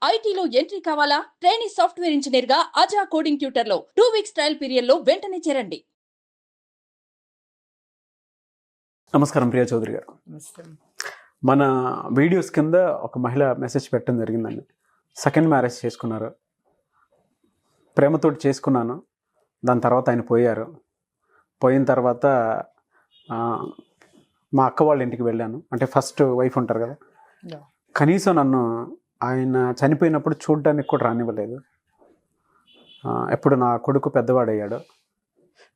ఐటీలో ఎంట్రీ కావాలా? Trainee software engineer గా అజా కోడింగ్ ట్యూటర్ లో 2 వీక్స్ ట్రయల్ పీరియడ్ లో వెంటనే చేరండి. నమస్కారం ప్రియా చౌదరి గారు. మన వీడియోస్ కింద ఒక మహిళ మెసేజ్ పెట్టడం జరిగిందండి. సెకండ్ మ్యారేజ్ చేసుకున్నారు, ప్రేమతోటి చేసుకున్నాను, దాని తర్వాత ఆయన పోయారు. పోయిన తర్వాత మా అక్క వాళ్ళ ఇంటికి వెళ్ళాను. అంటే ఫస్ట్ వైఫ్ ఉంటారు కదా, కనీసం నన్ను ఆయన చనిపోయినప్పుడు చూడడానికి కూడా రానివ్వలేదు. ఎప్పుడు నా కొడుకు పెద్దవాడయ్యాడు,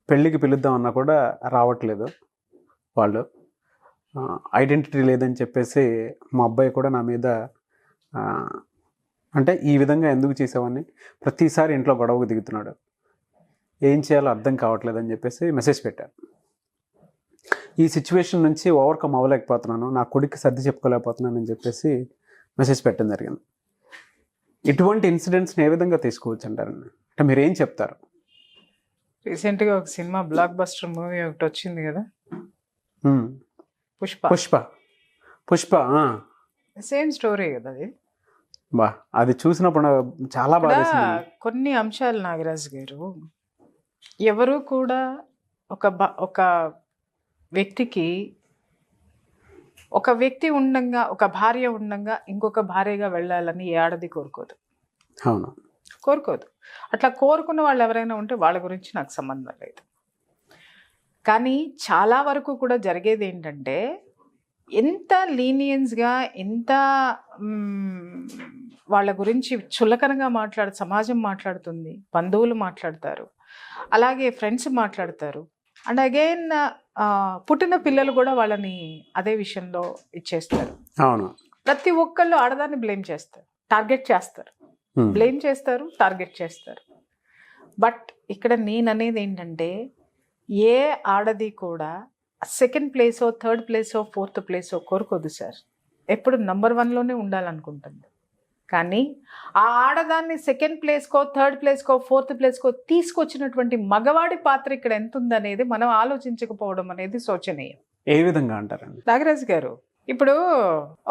పెళ్ళికి పిలుద్దామన్నా కూడా రావట్లేదు. వాళ్ళు ఐడెంటిటీ లేదని చెప్పేసి మా అబ్బాయి కూడా నా మీద అంటే ఈ విధంగా ఎందుకు చేసావని ప్రతిసారి ఇంట్లో గొడవకు దిగుతున్నాడు. ఏం చేయాలో అర్థం కావట్లేదని చెప్పేసి మెసేజ్ పెట్టాను. ఈ సిచ్యువేషన్ నుంచి ఓవర్కమ్ అవ్వలేకపోతున్నాను, నా కొడుక్కి సర్ది చెప్పుకోలేకపోతున్నాను అని చెప్పేసి మెసేజ్ పెట్టడం జరిగింది. ఇటువంటి ఇన్సిడెంట్స్ని ఏ విధంగా తీసుకోవచ్చు అంటారండి? అంటే మీరు ఏం చెప్తారు? రీసెంట్గా ఒక సినిమా బ్లాక్ బస్టర్ మూవీ ఒకటి వచ్చింది కదా, పుష్ప సేమ్ స్టోరీ కదా అది. అది చూసినప్పుడు చాలా బాగా కొన్ని అంశాలు నాగరాజు గారు, ఎవరు కూడా ఒక వ్యక్తికి ఒక వ్యక్తి ఉండంగా, ఒక భార్య ఉండంగా ఇంకొక భార్యగా వెళ్ళాలని ఏ ఆడది కోరుకోదు. అవును, కోరుకోదు. అట్లా కోరుకున్న వాళ్ళు ఎవరైనా ఉంటే వాళ్ళ గురించి నాకు సంబంధం లేదు. కానీ చాలా వరకు కూడా జరిగేది ఏంటంటే, ఎంత లీనియన్స్గా, ఎంత వాళ్ళ గురించి చులకనగా సమాజం మాట్లాడుతుంది, బంధువులు మాట్లాడతారు, అలాగే ఫ్రెండ్స్ మాట్లాడతారు. అండ్ అగైన్ పుట్టిన పిల్లలు కూడా వాళ్ళని అదే విషయంలో ఇచ్చేస్తారు. అవును, ప్రతి ఒక్కళ్ళు ఆడదాన్ని బ్లేమ్ చేస్తారు, టార్గెట్ చేస్తారు, బ్లేమ్ చేస్తారు, టార్గెట్ చేస్తారు. బట్ ఇక్కడ నేను అనేది ఏంటంటే, ఏ ఆడది కూడా సెకండ్ ప్లేసో, థర్డ్ ప్లేసో, ఫోర్త్ ప్లేసో కోరుకోదు సార్. ఎప్పుడు నెంబర్ 1లోనే ఉండాలనుకుంటుంది. కానీ ఆ ఆడదాన్ని సెకండ్ ప్లేస్కో, థర్డ్ ప్లేస్కో, ఫోర్త్ ప్లేస్కో తీసుకొచ్చినటువంటి మగవాడి పాత్ర ఇక్కడ ఎంత ఉందనేది మనం ఆలోచించకపోవడం అనేది శోచనీయం. ఏ విధంగా అంటారండి నాగరాజు గారు? ఇప్పుడు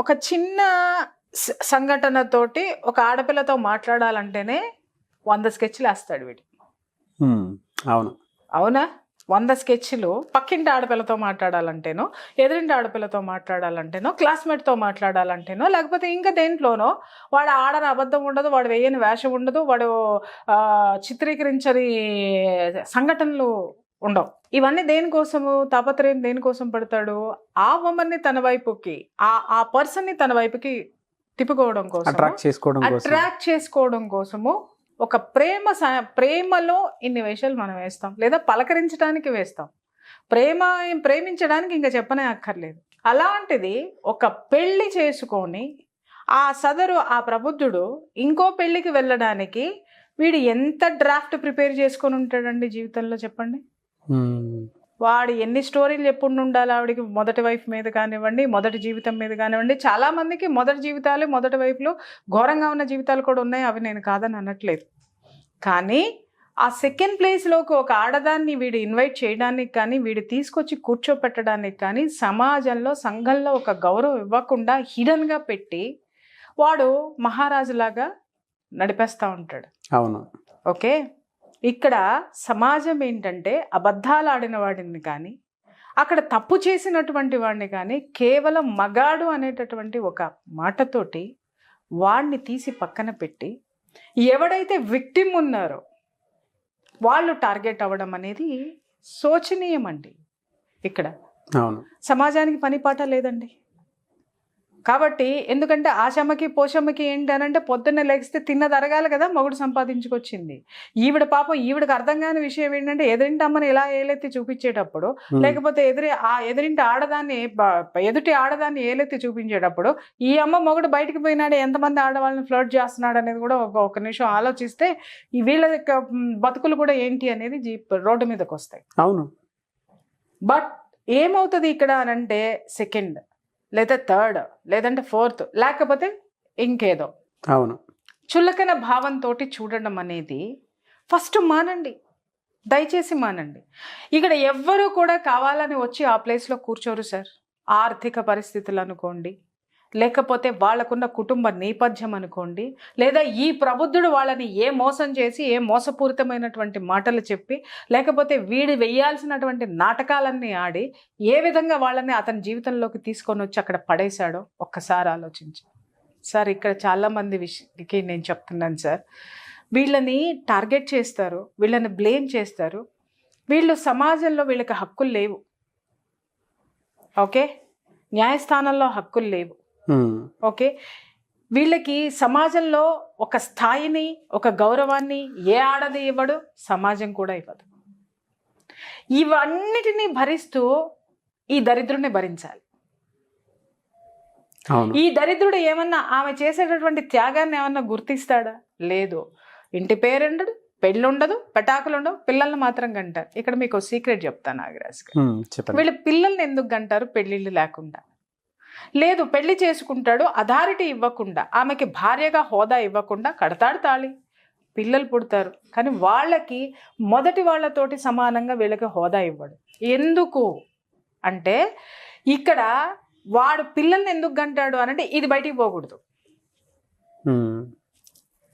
ఒక చిన్న సంఘటనతోటి ఒక ఆడపిల్లతో మాట్లాడాలంటేనే 100 స్కెచ్లు వేస్తాడు వీడు. అవును, అవునా? 100 స్కెచ్లు పక్కింటి ఆడపిల్లతో మాట్లాడాలంటేనో, ఎదురింటి ఆడపిల్లతో మాట్లాడాలంటేనో, క్లాస్మేట్తో మాట్లాడాలంటేనో, లేకపోతే ఇంకా దేంట్లోనో వాడు ఆడని అబద్ధం ఉండదు, వాడు వేయని వేషం ఉండదు, వాడు చిత్రీకరించని సంఘటనలు ఉండవు. ఇవన్నీ దేనికోసము తాపత్రయం దేనికోసం పడతాడు? ఆ ఉమెన్ని తన వైపుకి, ఆ పర్సన్ని తన వైపుకి తిప్పుకోవడం కోసం, అట్రాక్ట్ చేసుకోవడం కోసము. ఒక ప్రేమలో ఇన్ని వేషాలు మనం వేస్తాం, లేదా పలకరించడానికి వేస్తాం. ప్రేమించడానికి ఇంకా చెప్పనే అక్కర్లేదు. అలాంటిది ఒక పెళ్లి చేసుకొని ఆ ప్రబుద్ధుడు ఇంకో పెళ్లికి వెళ్ళడానికి వీడు ఎంత డ్రాఫ్ట్ ప్రిపేర్ చేసుకొని ఉంటాడండి జీవితంలో, చెప్పండి. వాడు ఎన్ని స్టోరీలు చెప్పుండి ఉండాలి ఆవిడికి, మొదటి వైఫ్ మీద కానివ్వండి, మొదటి జీవితం మీద కానివ్వండి. చాలా మందికి మొదటి జీవితాలు, మొదటి వైఫ్లో ఘోరంగా ఉన్న జీవితాలు కూడా ఉన్నాయి, అవి నేను కాదని అనట్లేదు. కానీ ఆ సెకండ్ ప్లేస్లోకి ఒక ఆడదాన్ని వీడు ఇన్వైట్ చేయడానికి కానీ, వీడు తీసుకొచ్చి కూర్చోపెట్టడానికి కానీ, సమాజంలో, సంఘంలో ఒక గౌరవం ఇవ్వకుండా హిడన్గా పెట్టి వాడు మహారాజులాగా నడిపేస్తూ ఉంటాడు. అవును, ఓకే. ఇక్కడ సమాజం ఏంటంటే, అబద్ధాలు ఆడిన వాడిని కానీ, అక్కడ తప్పు చేసినటువంటి వాడిని కానీ, కేవలం మగాడు అనేటటువంటి ఒక మాటతోటి వాడిని తీసి పక్కన పెట్టి, ఎవడైతే విక్టిమ్ ఉన్నారో వాళ్ళు టార్గెట్ అవ్వడం అనేది శోచనీయం అండి. ఇక్కడ సమాజానికి పనిపాట లేదండి. కాబట్టి ఎందుకంటే ఆశమ్మకి పోషమ్మకి ఏంటి అని అంటే, పొద్దున్నే లెగిస్తే తిన్నది అరగాలి కదా, మొగుడు సంపాదించుకొచ్చింది. ఈవిడికి అర్థం కాని విషయం ఏంటంటే, ఎదురింటి అమ్మని ఇలా ఏలెత్తి చూపించేటప్పుడు, లేకపోతే ఎదురింటి ఆడదాన్ని, ఎదుటి ఆడదాన్ని ఏలెత్తి చూపించేటప్పుడు, ఈ అమ్మ మొగుడు బయటికి పోయినాడు, ఎంతమంది ఆడవాళ్ళని ఫ్లర్ట్ చేస్తున్నాడు అనేది కూడా ఒక నిమిషం ఆలోచిస్తే ఈ వీళ్ళ బతుకులు కూడా ఏంటి అనేది రోడ్డు మీదకి వస్తాయి. అవును. బట్ ఏమవుతుంది ఇక్కడ అనంటే, సెకండ్ లేదా థర్డ్ లేదంటే ఫోర్త్, లేకపోతే ఇంకేదో చులకన భావంతో చూడడం అనేది ఫస్ట్ మానండి, దయచేసి మానండి. ఇక్కడ ఎవ్వరూ కూడా కావాలని వచ్చి ఆ ప్లేస్లో కూర్చోరు సార్. ఆర్థిక పరిస్థితులు అనుకోండి, లేకపోతే వాళ్ళకున్న కుటుంబ నేపథ్యం అనుకోండి, లేదా ఈ ప్రబుద్ధుడు వాళ్ళని ఏ మోసం చేసి ఏ మోసపూరితమైనటువంటి మాటలు చెప్పి, లేకపోతే వీడు వేయాల్సినటువంటి నాటకాలన్నీ ఆడి ఏ విధంగా వాళ్ళని అతని జీవితంలోకి తీసుకొని వచ్చి అక్కడ పడేశాడో ఒక్కసారి ఆలోచించి. సార్ ఇక్కడ చాలామంది విషయకి నేను చెప్తున్నాను సార్, వీళ్ళని టార్గెట్ చేస్తారు, వీళ్ళని బ్లేమ్ చేస్తారు. వీళ్ళు సమాజంలో వీళ్ళకి హక్కులు లేవు. ఓకే, న్యాయస్థానంలో హక్కులు లేవు. ఓకే, వీళ్ళకి సమాజంలో ఒక స్థాయిని, ఒక గౌరవాన్ని ఏ ఆడది ఇవ్వడు, సమాజం కూడా ఇవ్వదు. ఇవన్నిటినీ భరిస్తూ ఈ దరిద్రుడిని భరించాలి. ఈ దరిద్రుడు ఏమన్నా ఆమె చేసేటటువంటి త్యాగాన్ని ఏమన్నా గుర్తిస్తాడా? లేదు. ఇంటి పేరుండడు, పెళ్ళి ఉండదు, పెటాకులు ఉండవు, పిల్లల్ని మాత్రం గంటారు. ఇక్కడ మీకు సీక్రెట్ చెప్తాను నాగరాజ్ గారు. వీళ్ళ పిల్లల్ని ఎందుకు గంటారు? పెళ్ళిళ్ళు లేకుండా. లేదు, పెళ్లి చేసుకుంటాడు, అథారిటీ ఇవ్వకుండా, ఆమెకి భార్యగా హోదా ఇవ్వకుండా కడతాడు తాళి, పిల్లలు పుడతారు. కానీ వాళ్ళకి మొదటి వాళ్ళతోటి సమానంగా వీళ్ళకి హోదా ఇవ్వడు. ఎందుకు అంటే ఇక్కడ వాడు పిల్లల్ని ఎందుకు గంటాడు అనంటే ఇది బయటికి పోకూడదు.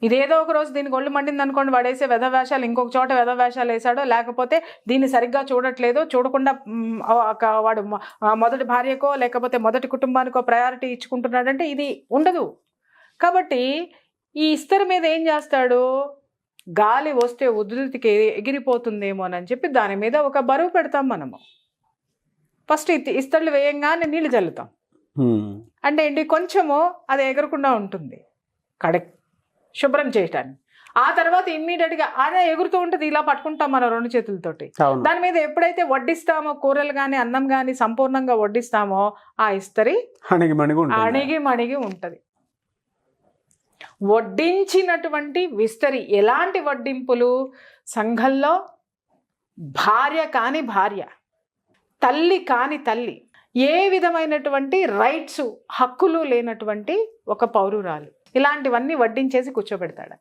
ఇదేదో ఒక రోజు దీనికి ఒళ్ళు మండింది అనుకోండి, వాడేసే వెధవేషాలు ఇంకొక చోట వెధవేషాలు వేసాడో, లేకపోతే దీన్ని సరిగ్గా చూడట్లేదు, చూడకుండా వాడు మొదటి భార్యకో లేకపోతే మొదటి కుటుంబానికో ప్రయారిటీ ఇచ్చుకుంటున్నాడంటే ఇది ఉండదు. కాబట్టి ఈ ఇస్తరి మీద ఏం చేస్తాడు, గాలి వస్తే ఉధృతికి ఎగిరిపోతుందేమోనని చెప్పి దాని మీద ఒక బరువు పెడతాం మనము. ఫస్ట్ ఇస్తర్లు వేయంగానే నీళ్ళు చల్లుతాం. అంటే ఏంటి, కొంచెము అది ఎగరకుండా ఉంటుంది శుభ్రం చేయటానికి. ఆ తర్వాత ఇమ్మీడియట్గా అదే ఎగురుతూ ఉంటుంది, ఇలా పట్టుకుంటాం మనం 2 చేతులతోటి. దాని మీద ఎప్పుడైతే వడ్డిస్తామో, కూరలు కానీ అన్నం కానీ సంపూర్ణంగా వడ్డిస్తామో, ఆ ఇస్తరి అణిగి మణిగి ఉంటుంది. వడ్డించినటువంటి విస్తరి. ఎలాంటి వడ్డింపులు? సంఘంలో భార్య కాని భార్య, తల్లి కాని తల్లి, ఏ విధమైనటువంటి రైట్స్, హక్కులు లేనటువంటి ఒక పౌరురాలు, ఇలాంటివన్నీ వడ్డించేసి కూర్చోబెడతాడు.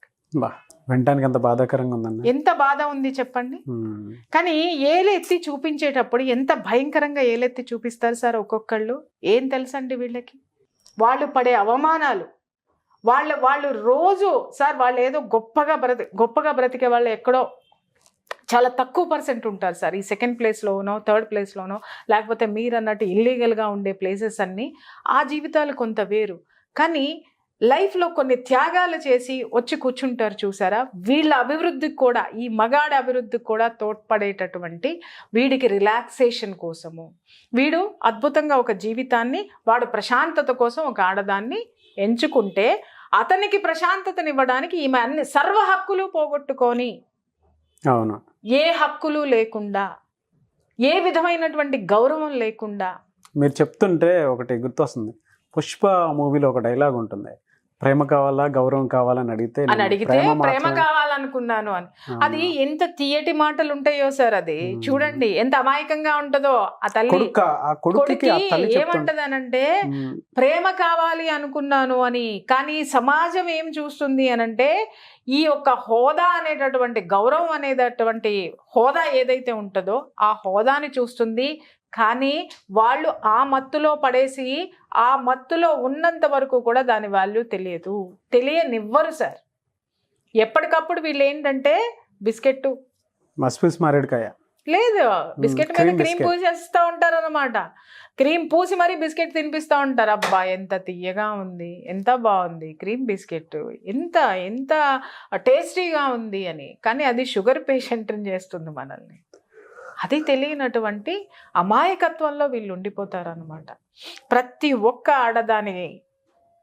వినడానికి ఎంత బాధాకరంగా ఉందండి. ఎంత బాధ ఉంది చెప్పండి. కానీ ఏలెత్తి చూపించేటప్పుడు ఎంత భయంకరంగా ఏలెత్తి చూపిస్తారు సార్ ఒక్కొక్కళ్ళు. ఏం తెలుసండి వీళ్ళకి, వాళ్ళు పడే అవమానాలు, వాళ్ళు రోజు సార్ వాళ్ళు ఏదో గొప్పగా బ్రతికే వాళ్ళు ఎక్కడో చాలా తక్కువ % ఉంటారు సార్. ఈ 2nd ప్లేస్లోనో 3rd ప్లేస్లోనో, లేకపోతే మీరు అన్నట్టు ఇల్లీగల్గా ఉండే ప్లేసెస్ అన్నీ, ఆ జీవితాలు కొంత వేరు. కానీ లైఫ్లో కొన్ని త్యాగాలు చేసి వచ్చి కూర్చుంటారు చూసారా, వీళ్ళ అభివృద్ధికి కూడా, ఈ మగాడి అభివృద్ధికి కూడా తోడ్పడేటటువంటి, వీడికి రిలాక్సేషన్ కోసము, వీడు అద్భుతంగా ఒక జీవితాన్ని, వాడు ప్రశాంతత కోసం ఒక ఆడదాన్ని ఎంచుకుంటే, అతనికి ప్రశాంతతనివ్వడానికి ఈమె అన్ని సర్వ హక్కులు పోగొట్టుకొని, అవును, ఏ హక్కులు లేకుండా, ఏ విధమైనటువంటి గౌరవం లేకుండా. మీరు చెప్తుంటే ఒకటి గుర్తొస్తుంది. పుష్ప మూవీలో ఒక డైలాగ్ ఉంటుంది, ప్రేమ కావాలా గౌరవం కావాలని అడిగితే ప్రేమ కావాలనుకున్నాను అని. అది ఎంత తీయటి మాటలు ఉంటాయో సార్. అది చూడండి ఎంత అమాయకంగా ఉంటుందో. ఆ తల్లి కొడుకుకి ఏమంటది అనంటే, ప్రేమ కావాలి అనుకున్నాను అని. కానీ సమాజం ఏం చూస్తుంది అనంటే, ఈ యొక్క హోదా అనేటటువంటి, గౌరవం అనేటటువంటి హోదా ఏదైతే ఉంటుందో ఆ హోదాని చూస్తుంది. కానీ వాళ్ళు ఆ మత్తులో పడేసి, ఆ మత్తులో ఉన్నంత వరకు కూడా దాని వాల్యూ తెలియనివ్వరు సార్. ఎప్పటికప్పుడు వీళ్ళు ఏంటంటే బిస్కెట్ మారేడుకాయ లేదు, బిస్కెట్ మీద క్రీమ్ పూసేస్తూ ఉంటారు అనమాట. క్రీమ్ పూసి మరీ బిస్కెట్ తినిపిస్తూ ఉంటారు. అబ్బా ఎంత తీయగా ఉంది, ఎంత బాగుంది క్రీమ్ బిస్కెట్, ఎంత టేస్టీగా ఉంది అని. కానీ అది షుగర్ పేషెంట్ని చేస్తుంది మనల్ని. అది తెలియనటువంటి అమాయకత్వంలో వీళ్ళు ఉండిపోతారనమాట. ప్రతి ఒక్క ఆడదాని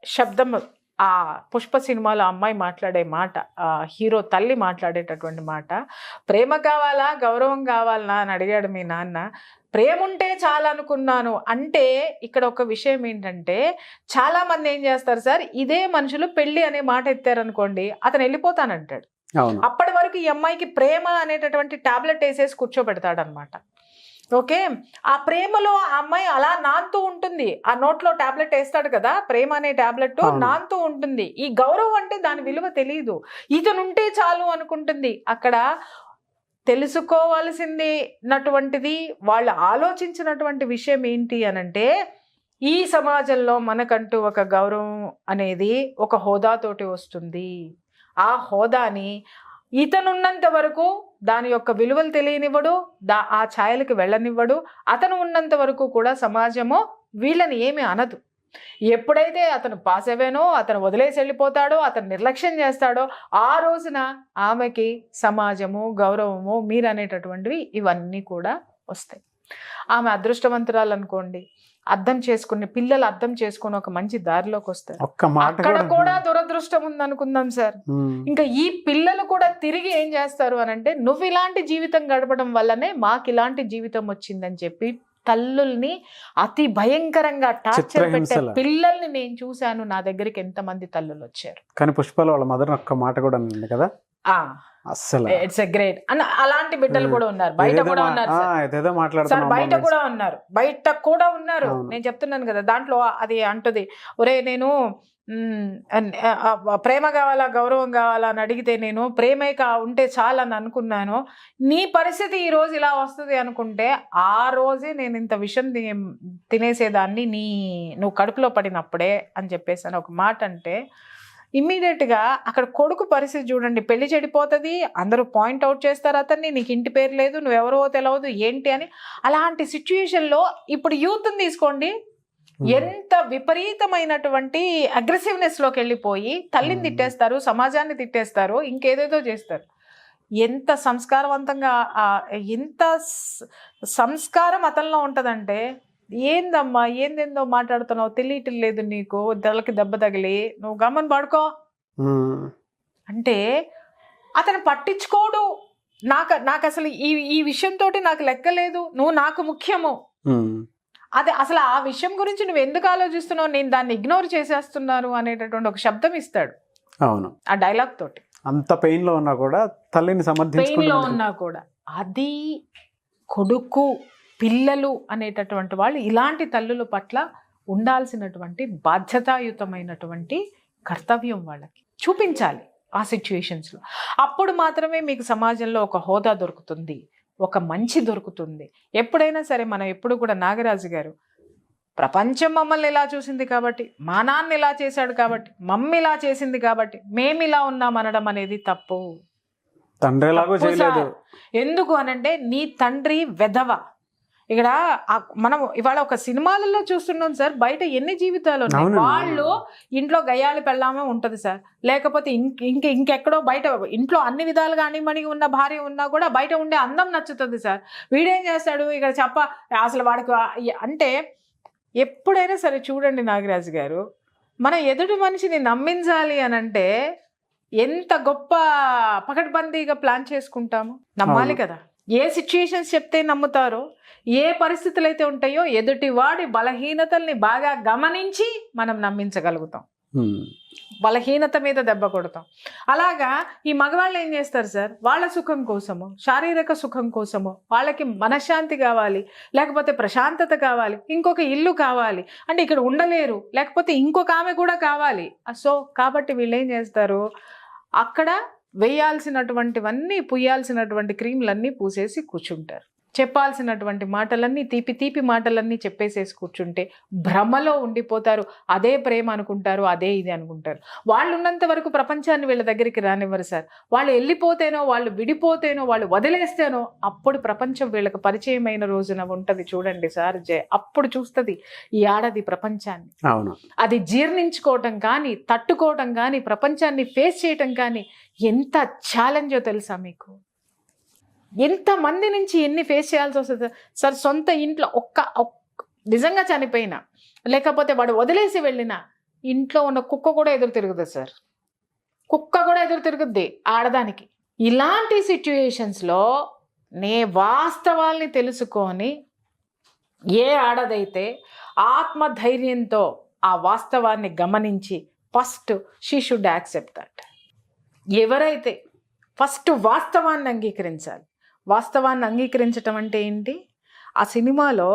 శబ్దం, ఆ పుష్ప సినిమాలో అమ్మాయి మాట్లాడే మాట, ఆ హీరో తల్లి మాట్లాడేటటువంటి మాట, ప్రేమ కావాలా గౌరవం కావాలా అని అడిగాడు మీ నాన్న. ప్రేమ ఉంటే చాలనుకున్నాను అంటే, ఇక్కడ ఒక విషయం ఏంటంటే, చాలా మంది ఏం చేస్తారు సార్, ఇదే మనుషులు పెళ్లి అనే మాట ఎత్తారనుకోండి, అతను వెళ్ళిపోతానంటాడు. అప్పటి వరకు ఈ అమ్మాయికి ప్రేమ అనేటటువంటి టాబ్లెట్ వేసేసి కూర్చోబెడతాడు అనమాట. ఓకే, ఆ ప్రేమలో ఆ అమ్మాయి అలా నానుతూ ఉంటుంది. ఆ నోట్లో టాబ్లెట్ వేస్తాడు కదా, ప్రేమ అనే టాబ్లెట్ నానుతూ ఉంటుంది. ఈ గౌరవం అంటే దాని విలువ తెలియదు. ఇతనుంటే చాలు అనుకుంటుంది. అక్కడ తెలుసుకోవాల్సింది నటువంటిది, వాళ్ళు ఆలోచించినటువంటి విషయం ఏంటి అనంటే, ఈ సమాజంలో మనకంటూ ఒక గౌరవం అనేది ఒక హోదాతోటి వస్తుంది. ఆ హోదాని ఇతనున్నంత వరకు దాని యొక్క విలువలు తెలియనివ్వడు, ఆ ఛాయలకు వెళ్ళనివ్వడు. అతను ఉన్నంత వరకు కూడా సమాజము వీళ్ళని ఏమీ అనదు. ఎప్పుడైతే అతను పాస్ అయ్యానో, అతను వదిలేసి వెళ్ళిపోతాడో, అతను నిర్లక్ష్యం చేస్తాడో, ఆ రోజున ఆమెకి సమాజము, గౌరవము, మీరనేటటువంటివి ఇవన్నీ కూడా వస్తాయి. ఆమె అదృష్టవంతురాలు అనుకోండి, పిల్లలు అర్థం చేసుకుని ఒక మంచి దారిలోకి వస్తారు. అక్కడ కూడా దురదృష్టం ఉంది అనుకుందాం సార్. ఇంకా ఈ పిల్లలు కూడా తిరిగి ఏం చేస్తారు అని అంటే, నువ్వు ఇలాంటి జీవితం గడపడం వల్లనే మాకు ఇలాంటి జీవితం వచ్చిందని చెప్పి తల్లుల్ని అతి భయంకరంగా టార్చర్ పెట్టే పిల్లల్ని నేను చూశాను. నా దగ్గరికి ఎంతమంది తల్లులు వచ్చారు. కానీ పుష్పలో వాళ్ళ మదర్ ఒక్క మాట కూడా ఉంది కదా, అసలు ఇట్స్ ఎ గ్రేట్ అన్న. అలాంటి బిడ్డలు కూడా ఉన్నారు, బయట కూడా ఉన్నారు సార్, బయట కూడా ఉన్నారు. నేను చెప్తున్నాను కదా, దాంట్లో అది అంటది, ఒరే నేను ప్రేమ కావాలా, గౌరవం కావాలా అని అడిగితే నేను ప్రేమే ఉంటే చాలని అనుకున్నాను. నీ పరిస్థితి ఈ రోజు ఇలా వస్తుంది అనుకుంటే ఆ రోజే నేను ఇంత విషయం తినేసేదాన్ని నువ్వు కడుపులో పడినప్పుడే అని చెప్పేసి అని ఒక మాట అంటే, ఇమ్మీడియట్గా అక్కడ కొడుకు పరిస్థితి చూడండి. పెళ్లి చెడిపోతుంది, అందరూ పాయింట్ అవుట్ చేస్తారు అతన్ని, నీకు ఇంటి పేరు లేదు, నువ్వెవరో తెలియదు ఏంటి అని. అలాంటి సిచ్యుయేషన్లో ఇప్పుడు యూత్ని తీసుకోండి, ఎంత విపరీతమైనటువంటి అగ్రెసివ్నెస్లోకి వెళ్ళిపోయి తల్లిని తిట్టేస్తారు, సమాజాన్ని తిట్టేస్తారు, ఇంకేదేదో చేస్తారు. ఎంత సంస్కారవంతంగా, ఎంత సంస్కారం అతనిలో ఉంటుందంటే, ఏందమ్మా ఏందేందో మాట్లాడుతున్నావు, తెలియట్లేదు నీకు, తలకి దెబ్బ తగిలి నువ్వు గమ్మని పడుకో అంటే అతను పట్టించుకోడు. నాకు అసలు ఈ విషయంతో నాకు లెక్కలేదు, నువ్వు నాకు ముఖ్యము. అదే అసలు ఆ విషయం గురించి నువ్వు ఎందుకు ఆలోచిస్తున్నావు, నేను దాన్ని ఇగ్నోర్ చేసేస్తున్నాను అనేటటువంటి ఒక శబ్దం ఇస్తాడు. అవును, ఆ డైలాగ్ తోటి. అంత పెయిన్ లో ఉన్నా కూడా తల్లిని పెయిన్ లో ఉన్నా కూడా అది కొడుకు, పిల్లలు అనేటటువంటి వాళ్ళు ఇలాంటి తల్లుల పట్ల ఉండాల్సినటువంటి బాధ్యతాయుతమైనటువంటి కర్తవ్యం వాళ్ళకి చూపించాలి ఆ సిచ్యువేషన్స్లో. అప్పుడు మాత్రమే మీకు సమాజంలో ఒక హోదా దొరుకుతుంది, ఒక మంచి దొరుకుతుంది. ఎప్పుడైనా సరే మనం ఎప్పుడు కూడా నాగరాజు గారు, ప్రపంచం మమ్మల్ని ఇలా చూసింది కాబట్టి, మా నాన్న ఇలా చేశాడు కాబట్టి, మమ్మీ ఇలా చేసింది కాబట్టి మేము ఇలా ఉన్నామనడం అనేది తప్పు. ఎందుకు అనంటే నీ తండ్రి వెధవ. ఇక్కడ మనం ఇవాళ ఒక సినిమాలలో చూస్తున్నాం సార్, బయట ఎన్ని జీవితాలు ఉన్నాయి. వాళ్ళు ఇంట్లో గయ్యాలి పెళ్ళామే ఉంటది సార్, లేకపోతే ఇంకెక్కడో బయట ఇంట్లో అన్ని విధాలుగా అణిమణి ఉన్న భార్య ఉన్నా కూడా బయట ఉండే అందం నచ్చుతుంది సార్. వీడేం చేస్తాడు ఇక్కడ అసలు వాడికి అంటే ఎప్పుడైనా సరే చూడండి నాగరాజు గారు, మన ఎదుటి మనిషిని నమ్మించాలి అని అంటే ఎంత గొప్ప పకడ్బందీగా ప్లాన్ చేసుకుంటాము. నమ్మాలి కదా, ఏ సిచ్యుయేషన్స్ చెప్తే నమ్ముతారో, ఏ పరిస్థితులు అయితే ఉంటాయో ఎదుటి వాడి బలహీనతల్ని బాగా గమనించి మనం నమ్మించగలుగుతాం, బలహీనత మీద దెబ్బ కొడతాం. అలాగా ఈ మగవాళ్ళు ఏం చేస్తారు సార్, వాళ్ళ సుఖం కోసము, శారీరక సుఖం కోసము, వాళ్ళకి మనశ్శాంతి కావాలి, లేకపోతే ప్రశాంతత కావాలి, ఇంకొక ఇల్లు కావాలి అంటే ఇక్కడ ఉండలేరు, లేకపోతే ఇంకొక ఆమె కూడా కావాలి. సో కాబట్టి వీళ్ళు ఏం చేస్తారు, అక్కడ వేయాల్సినటువంటివన్నీ, పుయ్యాల్సినటువంటి క్రీములన్నీ పూసేసి కూర్చుంటారు. చెప్పాల్సినటువంటి మాటలన్నీ తీపి మాటలన్నీ చెప్పేసేసి కూర్చుంటే భ్రమలో ఉండిపోతారు. అదే ప్రేమ అనుకుంటారు, అదే ఇది అనుకుంటారు. వాళ్ళు ఉన్నంత వరకు ప్రపంచాన్ని వీళ్ళ దగ్గరికి రానివ్వరు సార్. వాళ్ళు వెళ్ళిపోతేనో, వాళ్ళు విడిపోతేనో, వాళ్ళు వదిలేస్తేనో అప్పుడు ప్రపంచం వీళ్ళకి పరిచయమైన రోజున ఉంటుంది చూడండి సార్. అప్పుడు చూస్తుంది ఈ ఆడది ప్రపంచాన్ని. అది జీర్ణించుకోవటం కానీ, తట్టుకోవటం కానీ, ప్రపంచాన్ని ఫేస్ చేయటం కానీ ఎంత ఛాలెంజో తెలుసా మీకు? ఎంతమంది నుంచి ఎన్ని ఫేస్ చేయాల్సి వస్తుంది సార్. సొంత ఇంట్లో నిజంగా చనిపోయినా, లేకపోతే వాడు వదిలేసి వెళ్ళినా ఇంట్లో ఉన్న కుక్క కూడా ఎదురు తిరుగుతుంది సార్. కుక్క కూడా ఎదురు తిరుగుద్ది ఆడదానికి. ఇలాంటి సిచ్యుయేషన్స్లో వాస్తవాల్ని తెలుసుకొని ఏ ఆడదైతే ఆత్మధైర్యంతో ఆ వాస్తవాన్ని గమనించి first she should accept that. ఎవరైతే ఫస్ట్ వాస్తవాన్ని అంగీకరించాలి. వాస్తవాన్ని అంగీకరించటం అంటే ఏంటి, ఆ సినిమాలో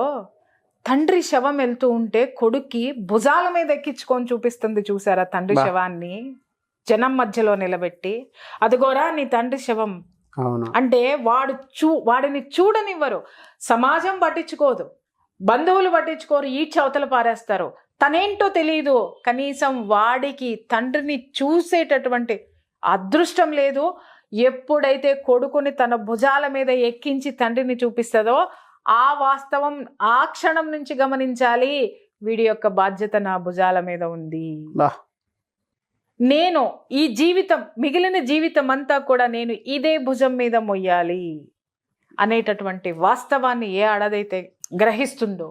తండ్రి శవం వెళ్తూ ఉంటే కొడుక్కి భుజాల మీద ఎక్కించుకొని చూపిస్తుంది చూసారా తండ్రి శవాన్ని, జనం మధ్యలో నిలబెట్టి, అదిగోరా నీ తండ్రి శవం అంటే వాడిని చూడనివ్వరు, సమాజం పట్టించుకోదు. బంధువులు పట్టించుకోరు, ఈడ్చి అవతల పారేస్తారు. తనేంటో తెలియదు, కనీసం వాడికి తండ్రిని చూసేటటువంటి అదృష్టం లేదు. ఎప్పుడైతే కొడుకుని తన భుజాల మీద ఎక్కించి తండ్రిని చూపిస్తుందో ఆ వాస్తవం ఆ క్షణం నుంచి గమనించాలి, వీడి యొక్క బాధ్యత నా భుజాల మీద ఉంది. నేను ఈ జీవితం, మిగిలిన జీవితం అంతా కూడా నేను ఇదే భుజం మీద మొయ్యాలి అనేటటువంటి వాస్తవాన్ని ఏ ఆడదైతే గ్రహిస్తుందో,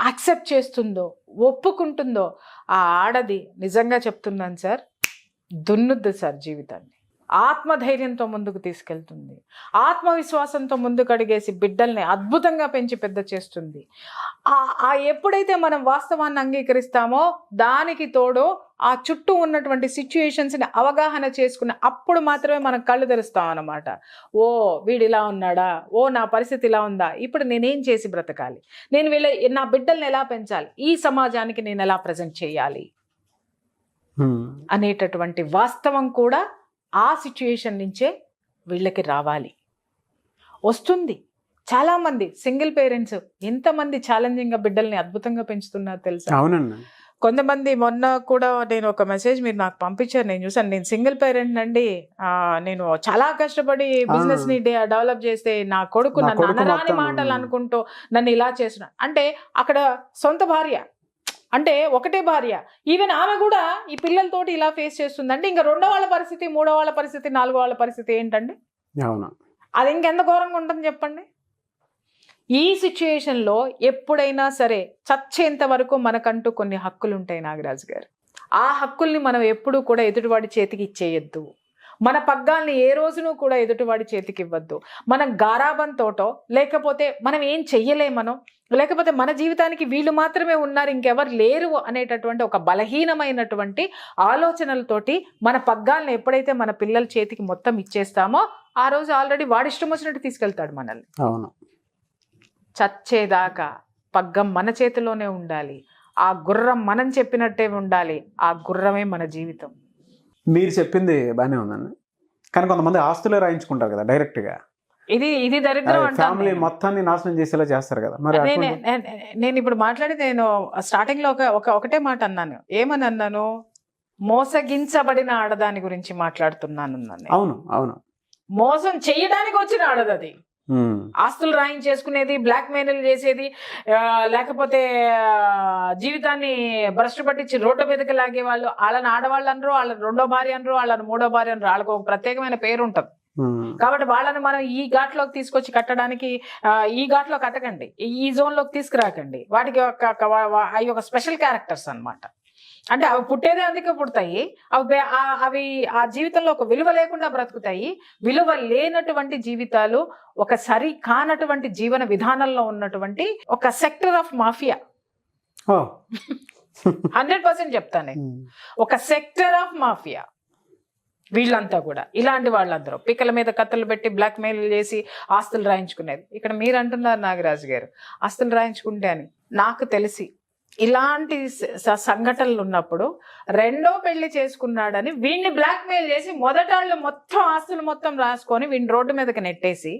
యాక్సెప్ట్ చేస్తుందో, ఒప్పుకుంటుందో, ఆ ఆడది నిజంగా చెప్తున్నాను సార్, దున్నుద్ది సార్ జీవితాన్ని. ఆత్మధైర్యంతో ముందుకు తీసుకెళ్తుంది, ఆత్మవిశ్వాసంతో ముందుకు అడిగేసి బిడ్డల్ని అద్భుతంగా పెంచి పెద్ద చేస్తుంది. ఎప్పుడైతే మనం వాస్తవాన్ని అంగీకరిస్తామో దానికి తోడు ఆ చుట్టూ ఉన్నటువంటి సిచ్యుయేషన్స్ని అవగాహన చేసుకున్న అప్పుడు మాత్రమే మనం కళ్ళు తెరుస్తాం అన్నమాట. ఓ వీడు ఇలా ఉన్నాడా, ఓ నా పరిస్థితి ఇలా ఉందా, ఇప్పుడు నేనేం చేసి బ్రతకాలి, నేను నా బిడ్డల్ని ఎలా పెంచాలి, ఈ సమాజానికి నేను ఎలా ప్రజెంట్ చేయాలి అనేటటువంటి వాస్తవం కూడా ఆ సిచ్యుయేషన్ నుంచే వీళ్ళకి రావాలి. వస్తుంది. చాలామంది సింగిల్ పేరెంట్స్ ఎంతమంది ఛాలెంజింగ్గా బిడ్డల్ని అద్భుతంగా పెంచుతున్నారు తెలుసా? అవునండి. కొంతమంది మొన్న కూడా నేను ఒక మెసేజ్ మీరు నాకు పంపించారు, నేను చూసాను. నేను సింగిల్ పేరెంట్ అండి, నేను చాలా కష్టపడి బిజినెస్ ని డెవలప్ చేస్తే నా కొడుకు నన్ను అనరాని మాటలు అనుకుంటూ నన్ను ఇలా చేస్తున్నాడు. అంటే అక్కడ సొంత భార్య, అంటే ఒకటే భార్య, ఈవెన్ ఆమె కూడా ఈ పిల్లలతోటి ఇలా ఫేస్ చేస్తుందంటే ఇంకా రెండో వాళ్ళ పరిస్థితి, మూడో వాళ్ళ పరిస్థితి, నాలుగో వాళ్ళ పరిస్థితి ఏంటండి? అది ఇంకెంత ఘోరంగా ఉంటుంది చెప్పండి. ఈ సిచ్యుయేషన్లో ఎప్పుడైనా సరే చచ్చేంత వరకు మనకంటూ కొన్ని హక్కులు ఉంటాయి నాగరాజు గారు. ఆ హక్కుల్ని మనం ఎప్పుడూ కూడా ఎదుటివాడి చేతికి ఇచ్చేయద్దు. మన పగ్గాల్ని ఏ రోజునూ కూడా ఎదుటివాడి చేతికి ఇవ్వద్దు. మనం గారాబంతోటో, లేకపోతే మనం ఏం చెయ్యలేమనో, లేకపోతే మన జీవితానికి వీళ్ళు మాత్రమే ఉన్నారు ఇంకెవరు లేరు అనేటటువంటి ఒక బలహీనమైనటువంటి ఆలోచనలతోటి మన పగ్గాలను ఎప్పుడైతే మన పిల్లల చేతికి మొత్తం ఇచ్చేస్తామో ఆ రోజు ఆల్రెడీ వాడి ఇష్టం వచ్చినట్టు తీసుకెళ్తాడు మనల్ని. అవును. చచ్చేదాకా పగ్గం మన చేతిలోనే ఉండాలి, ఆ గుర్రం మనం చెప్పినట్టే ఉండాలి, ఆ గుర్రమే మన జీవితం. మీరు చెప్పింది బాగానే ఉందండి, కానీ కొంతమంది ఆస్తులే రాయించుకుంటారు కదా డైరెక్ట్గా. ఇది దరిద్రం అంటాను. ఫ్యామిలీ మొత్తాన్ని నాశనం చేసేలా చేస్తారు కదా. మరి నేను ఇప్పుడు మాట్లాడి నేను స్టార్టింగ్ లో ఒకటే మాట అన్నాను. ఏమని అన్నాను? మోసగించబడిన ఆడదాని గురించి మాట్లాడుతున్నాను. అవును అవును. మోసం చేయడానికి వచ్చిన ఆడదది. ఆస్తులు రాయించేసుకునేది, బ్లాక్ మెయిల్ చేసేది, లేకపోతే జీవితాన్ని భ్రష్టు పట్టించి రోడ్డు మీదకి లాగే వాళ్ళు, వాళ్ళని ఆడవాళ్ళు అనరు, వాళ్ళని రెండో భార్య అనరు, వాళ్ళని మూడో భార్య అనరు, వాళ్ళకు ఒక ప్రత్యేకమైన పేరు ఉంటుంది. కాబట్టి వాళ్ళని మనం ఈ ఘాట్లోకి తీసుకొచ్చి కట్టడానికి, ఈ ఘాట్లో కట్టకండి, ఈ జోన్ లోకి తీసుకురాకండి. వాటికి అవి ఒక స్పెషల్ క్యారెక్టర్స్ అన్నమాట. అంటే అవి పుట్టేదే అందుకే పుడతాయి. అవి ఆ జీవితంలో ఒక విలువ లేకుండా బ్రతుకుతాయి. విలువ లేనటువంటి జీవితాలు, ఒక సరి కానటువంటి జీవన విధానంలో ఉన్నటువంటి ఒక సెక్టర్ ఆఫ్ మాఫియా. 100% చెప్తాను, ఒక సెక్టర్ ఆఫ్ మాఫియా. వీళ్ళంతా కూడా ఇలాంటి వాళ్ళందరూ పిక్కల మీద కత్తులు పెట్టి బ్లాక్ మెయిల్ చేసి ఆస్తులు రాయించుకునేది. ఇక్కడ మీరు అంటున్నారు నాగరాజు గారు ఆస్తులు రాయించుకుంటే అని. నాకు తెలిసి ఇలాంటి సంఘటనలు ఉన్నప్పుడు రెండో పెళ్లి చేసుకున్నాడని వీడిని బ్లాక్ మెయిల్ చేసి మొదటాళ్ళు మొత్తం ఆస్తులు మొత్తం రాసుకొని వీడిని రోడ్డు మీదకి నెట్టేసి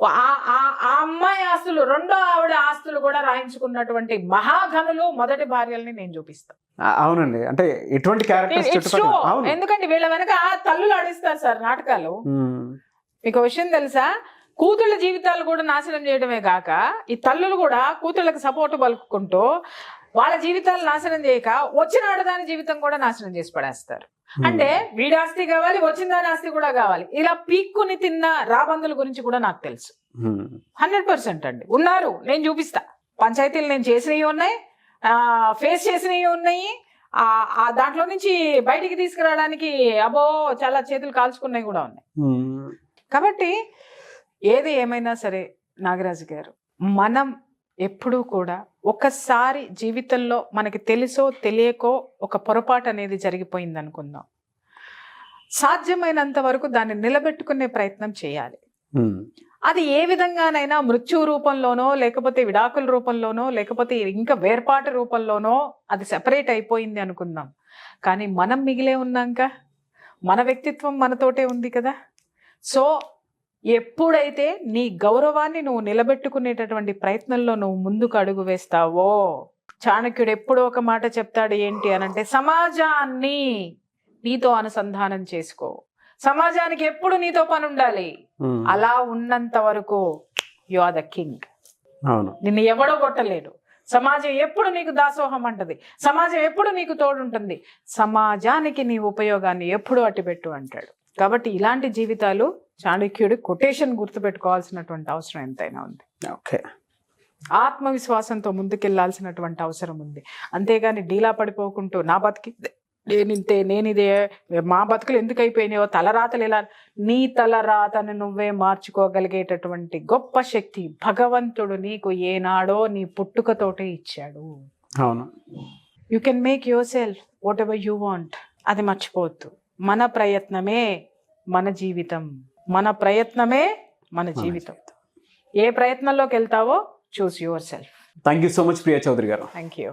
ఆ అమ్మాయి ఆస్తులు, రెండో ఆవిడ ఆస్తులు కూడా రాయించుకున్నటువంటి మహాఘనులు మొదటి భార్యల్ని నేను చూపిస్తాను. అవునండి. అంటే ఎటువంటి క్యారెక్టర్స్, ఎందుకంటే వీళ్ళ వెనక తల్లులు ఆడిస్తారు సార్ నాటకాలు. మీకు విషయం తెలుసా? కూతుళ్ళ జీవితాలు కూడా నాశనం చేయడమే కాక ఈ తల్లులు కూడా కూతుళ్ళకి సపోర్ట్ పలుకుంటూ వాళ్ళ జీవితాలు నాశనం చేయక వచ్చిన ఆడదాని జీవితం కూడా నాశనం చేసి పడేస్తారు. అంటే వీడి ఆస్తి కావాలి, వచ్చిన దాని ఆస్తి కూడా కావాలి. ఇలా పీక్కుని తిన్న రాబందుల గురించి కూడా నాకు తెలుసు. 100% అండి ఉన్నారు. నేను చూపిస్తా. పంచాయతీలు నేను చేసినవి ఉన్నాయి, ఫేస్ చేసినవి ఉన్నాయి. దాంట్లో నుంచి బయటికి తీసుకురావడానికి అబో చాలా చేతులు కాల్చుకున్నవి కూడా ఉన్నాయి. కాబట్టి ఏది ఏమైనా సరే నాగరాజు గారు, మనం ఎప్పుడూ కూడా ఒకసారి జీవితంలో మనకి తెలుసో తెలియకో ఒక పొరపాటు అనేది జరిగిపోయింది అనుకుందాం, సాధ్యమైనంత వరకు దాన్ని నిలబెట్టుకునే ప్రయత్నం చేయాలి. అది ఏ విధంగానైనా మృత్యు రూపంలోనో, లేకపోతే విడాకుల రూపంలోనో, లేకపోతే ఇంకా వేర్పాటు రూపంలోనో అది సెపరేట్ అయిపోయింది అనుకుందాం. కానీ మనం మిగిలే ఉన్నాక మన వ్యక్తిత్వం మనతోటే ఉంది కదా. సో ఎప్పుడైతే నీ గౌరవాన్ని నువ్వు నిలబెట్టుకునేటటువంటి ప్రయత్నంలో నువ్వు ముందుకు అడుగు వేస్తావో, చాణక్యుడు ఎప్పుడో ఒక మాట చెప్తాడు, ఏంటి అనంటే సమాజాన్ని నీతో అనుసంధానం చేసుకో. సమాజానికి ఎప్పుడు నీతో పని ఉండాలి. అలా ఉన్నంత వరకు యు ఆర్ ద కింగ్. అవును, నిన్ను ఎవడో కొట్టలేడు. సమాజం ఎప్పుడు నీకు దాసోహం అంటది. సమాజం ఎప్పుడు నీకు తోడుంటుంది. సమాజానికి నీ ఉపయోగాన్ని ఎప్పుడు అట్టిపెట్టు అంటాడు. కాబట్టి ఇలాంటి జీవితాలు చాణక్యుడి కొటేషన్ గుర్తుపెట్టుకోవాల్సినటువంటి అవసరం ఎంతైనా ఉంది. ఓకే, ఆత్మవిశ్వాసంతో ముందుకెళ్లాల్సినటువంటి అవసరం ఉంది. అంతేగాని డీలా పడిపోకుంటూ నా బతికి నేనింతే, నేనిదే, మా బతుకులు ఎందుకు అయిపోయినాయో, తలరాతలు ఎలా, నీ తలరాతను నువ్వే మార్చుకోగలిగేటటువంటి గొప్ప శక్తి భగవంతుడు నీకు ఏనాడో నీ పుట్టుకతోటే ఇచ్చాడు. అవును, you can make your self what ever you want. అది మర్చిపోవద్దు. మన ప్రయత్నమే మన జీవితం. మన ప్రయత్నమే మన జీవితం. ఏ ప్రయత్నంలోకి వెళ్తావో choose yourself. Thank you so much Priya Chowdary గారు. Thank you.